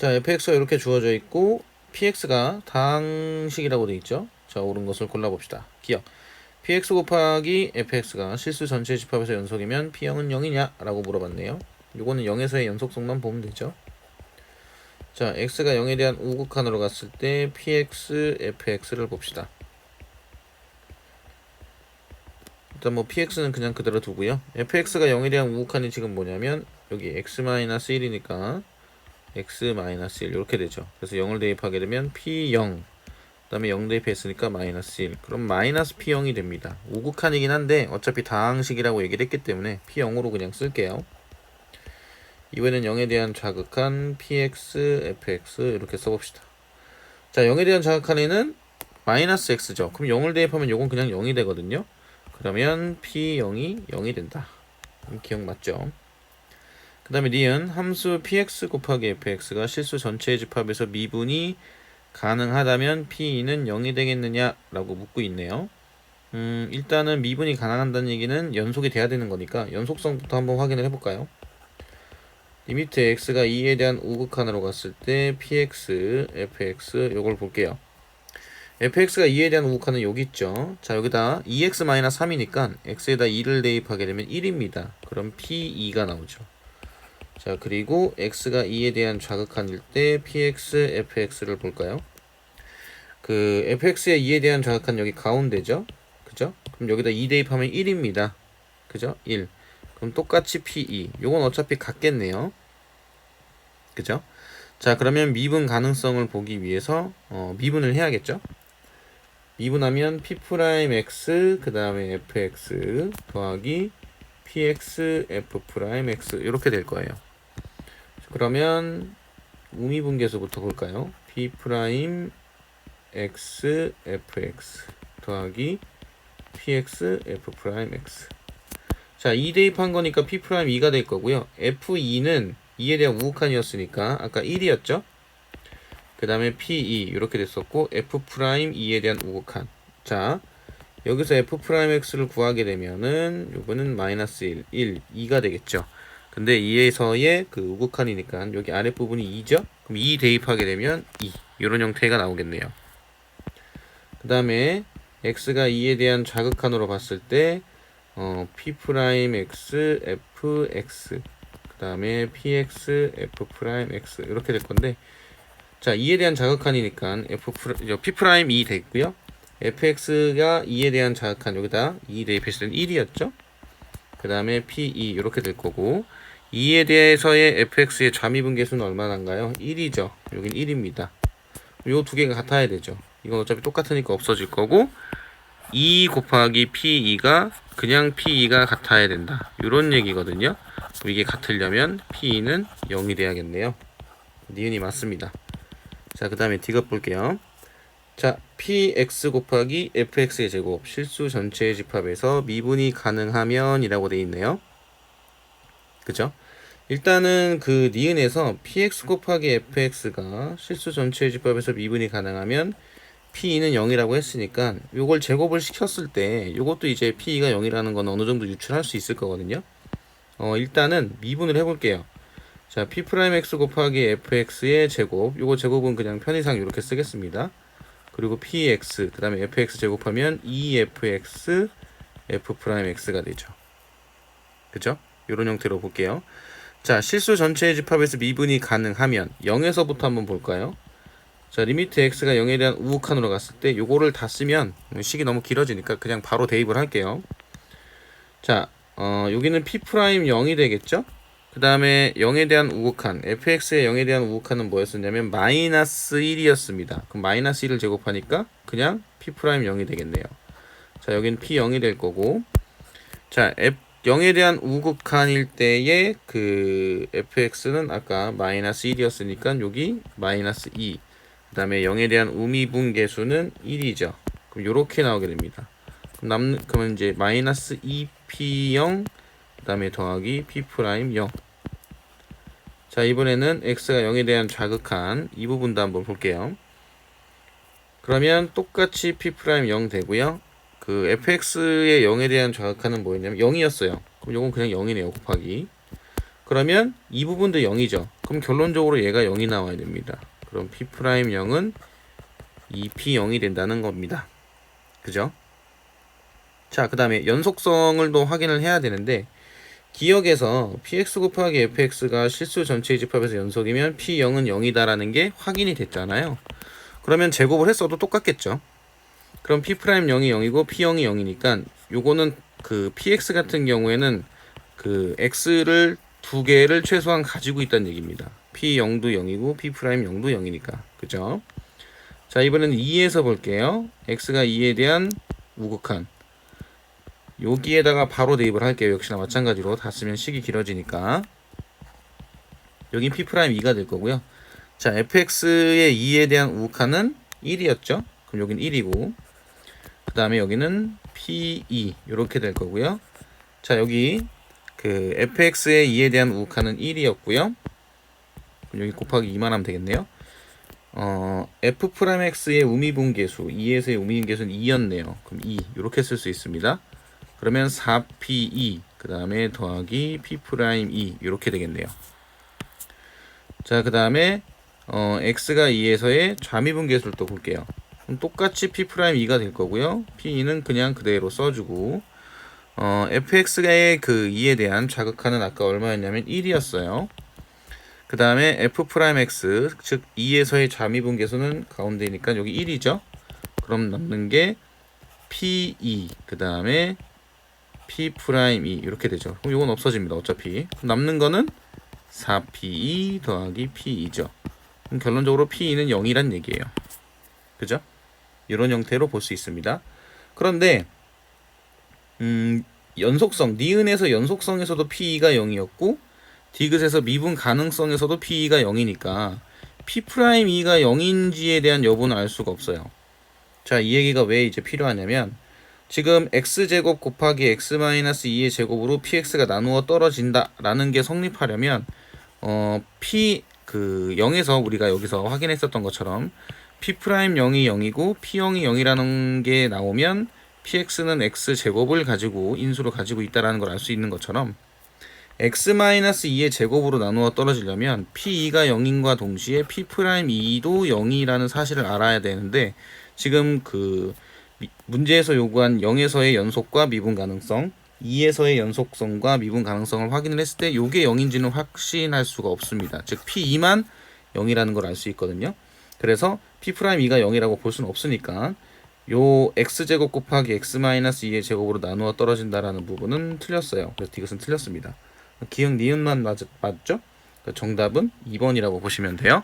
자, fx가 이렇게 주어져 있고 px가 다항식이라고 되어 있죠. 자, 옳은 것을 골라봅시다. 기억. px 곱하기 fx가 실수 전체 집합에서 연속이면 p0은 0이냐? 라고 물어봤네요. 요거는 0에서의 연속성만 보면 되죠. 자, x가 0에 대한 우극한으로 갔을 때 px, fx를 봅시다. 일단 뭐 px는 그냥 그대로 두고요. fx가 0에 대한 우극한이 지금 뭐냐면 여기 x-1이니까 x-1 이렇게 되죠. 그래서 0을 대입하게 되면 p0, 그 다음에 0 대입했으니까 -1, 그럼 -p0이 됩니다. 우극한이긴 한데 어차피 다항식이라고 얘기를 했기 때문에 p0으로 그냥 쓸게요. 이번에는 0에 대한 자극한 px, fx 이렇게 써봅시다. 자, 0에 대한 자극한에는 -x죠. 그럼 0을 대입하면 요건 그냥 0이 되거든요. 그러면 p0이 0이 된다. 기억 맞죠? 그 다음에 니은 함수 px 곱하기 fx가 실수 전체의 집합에서 미분이 가능하다면 p2는 0이 되겠느냐 라고 묻고 있네요. 일단은 미분이 가능한다는 얘기는 연속이 돼야 되는 거니까 연속성부터 한번 확인을 해볼까요? 리미트 x가 2에 대한 우극한으로 갔을 때 px, fx 요걸 볼게요. fx가 2에 대한 우극한은 여기 있죠. 자, 여기다 2x-3이니까 x에다 2를 대입하게 되면 1입니다. 그럼 p2가 나오죠. 자, 그리고 x가 2에 대한 좌극한일 때 px, fx를 볼까요? 그 fx의 2에 대한 좌극한 여기 가운데죠. 그죠? 그럼 여기다 2 대입하면 1입니다. 그죠? 1. 그럼 똑같이 p2. 요건 어차피 같겠네요. 그죠? 자, 그러면 미분 가능성을 보기 위해서 미분을 해야겠죠? 미분하면 p'x 그 다음에 fx 더하기 px, f'x 이렇게 될 거예요. 그러면 우미분계수부터 볼까요? p'x, fx 더하기 px, f'x. 자, 2 대입한 거니까 p'2가 될 거고요. f2는 2에 대한 우극한이었으니까 아까 1이었죠? 그 다음에 p2 이렇게 됐었고 f'2에 대한 우극한. 자, 여기서 f'x를 구하게 되면은 요거는 -1, 1, 2가 되겠죠. 근데 2에서의 그 우극한이니까 여기 아랫부분이 2죠? 그럼 2 대입하게 되면 2. 이런 형태가 나오겠네요. 그 다음에 x가 2에 대한 좌극한으로 봤을 때 p'x, fx 그 다음에 px, f'x 이렇게 될 건데 자, 2에 대한 좌극한이니까 p'2 됐고요. fx가 2에 대한 좌극한 여기다 2 대입했을 때는 1이었죠. 그 다음에 p2 이렇게 될 거고 2에 대해서의 fx의 좌미분계수는 얼마나인가요? 1이죠. 여긴 1입니다. 요 두 개가 같아야 되죠. 이건 어차피 똑같으니까 없어질 거고 2 곱하기 p2가 그냥 p2가 같아야 된다. 이런 얘기거든요. 그럼 이게 같으려면 p2는 0이 돼야겠네요. 니은이 맞습니다. 자, 그 다음에 D급 볼게요. 자, px 곱하기 fx의 제곱 실수 전체의 집합에서 미분이 가능하면 이라고 되어 있네요. 그죠? 일단은 그 니은에서 px 곱하기 fx가 실수 전체의 집합에서 미분이 가능하면 p2는 0이라고 했으니까 요걸 제곱을 시켰을 때 요것도 이제 p2가 0이라는 건 어느 정도 유출할 수 있을 거거든요. 일단은 미분을 해볼게요. 자, p'x 곱하기 fx의 제곱 요거 제곱은 그냥 편의상 이렇게 쓰겠습니다. 그리고 px 그 다음에 fx 제곱하면 2fx f'x가 되죠. 그죠? 이런 형태로 볼게요. 자, 실수 전체의 집합에서 미분이 가능하면 0에서부터 한번 볼까요? 자, 리미트 x가 0에 대한 우극한으로 갔을 때 요거를 다 쓰면 식이 너무 길어지니까 그냥 바로 대입을 할게요. 자, 여기는 p'0이 되겠죠? 그 다음에 0에 대한 우극한 fx의 0에 대한 우극한은 뭐였었냐면 -1이었습니다. 그럼 -1을 제곱하니까 그냥 p'0이 되겠네요. 자, 여긴 p0이 될 거고 자, 0에 대한 우극한일 때의 그 fx는 아까 -1이었으니까 여기 -2 그 다음에 0에 대한 우미분계수는 1이죠. 그럼 요렇게 나오게 됩니다. 그러면 이제 -2p0 그 다음에 더하기 p'0. 자, 이번에는 x가 0에 대한 좌극한 이 부분도 한번 볼게요. 그러면 똑같이 p'0 되고요. 그 fx의 0에 대한 좌극한은 뭐였냐면 0이었어요. 그럼 요건 그냥 0이네요. 곱하기. 그러면 이 부분도 0이죠. 그럼 결론적으로 얘가 0이 나와야 됩니다. 그럼 P'0은 2P0이 된다는 겁니다. 그죠? 자, 그 다음에 연속성을 또 확인을 해야 되는데, 기억에서 px 곱하기 fx가 실수 전체의 집합에서 연속이면 p0은 0이다라는 게 확인이 됐잖아요. 그러면 제곱을 했어도 똑같겠죠. 그럼 p'0이 0이고 p0이 0이니까 요거는 그 px 같은 경우에는 그 x를 두 개를 최소한 가지고 있다는 얘기입니다. p0도 0이고 p'0도 0이니까. 그죠? 자, 이번에는 2에서 볼게요. x가 2에 대한 우극한. 여기에다가 바로 대입을 할게요. 역시나 마찬가지로 다 쓰면 식이 길어지니까. 여긴 P'2가 될 거고요. 자, fx의 2에 대한 우극한은 1이었죠. 그럼 여긴 1이고, 그 다음에 여기는 P2 이렇게 될 거고요. 자, 여기 그 fx의 2에 대한 우극한은 1이었고요. 그럼 여기 곱하기 2만 하면 되겠네요. f'x의 우미분계수 2에서의 우미분계수는 2였네요. 그럼 2 이렇게 쓸 수 있습니다. 그러면 4p2 그 다음에 더하기 p'2 이렇게 되겠네요. 자, 그 다음에 x가 2에서의 좌미분계수를 또 볼게요. 그럼 똑같이 p'2가 될 거고요. p2는 그냥 그대로 써주고 fx의 그 2에 대한 자극하는 아까 얼마였냐면 1이었어요. 그 다음에 f'x 즉 2에서의 좌미분계수는 가운데니까 여기 1이죠. 그럼 남는 게 p2 그 다음에 P'2 이렇게 되죠. 그럼 이건 없어집니다. 어차피 남는 거는 4P2 더하기 P2죠. 그럼 결론적으로 P2는 0이란 얘기예요. 그죠? 이런 형태로 볼 수 있습니다. 그런데 연속성, 니은에서 연속성에서도 P2가 0이었고 디귿에서 미분 가능성에서도 P2가 0이니까 P'2가 0인지에 대한 여부는 알 수가 없어요. 자, 이 얘기가 왜 이제 필요하냐면 지금 x제곱 곱하기 x-2의 제곱으로 px가 나누어 떨어진다라는 게 성립하려면 p 그 0에서 우리가 여기서 확인했었던 것처럼 p'0이 0이고 p0이 0이라는 게 나오면 px는 x제곱을 가지고 인수로 가지고 있다라는 걸 알 수 있는 것처럼 x-2의 제곱으로 나누어 떨어지려면 p2가 0인과 동시에 p'2도 0이라는 사실을 알아야 되는데 지금 그 문제에서 요구한 0에서의 연속과 미분 가능성, 2에서의 연속성과 미분 가능성을 확인을 했을 때 요게 0인지는 확신할 수가 없습니다. 즉 P2만 0이라는 걸 알 수 있거든요. 그래서 P'2가 0이라고 볼 수는 없으니까 요 x제곱 곱하기 x-2의 제곱으로 나누어 떨어진다라는 부분은 틀렸어요. 그래서 이것은 틀렸습니다. 기억 니은만 맞죠? 정답은 2번이라고 보시면 돼요.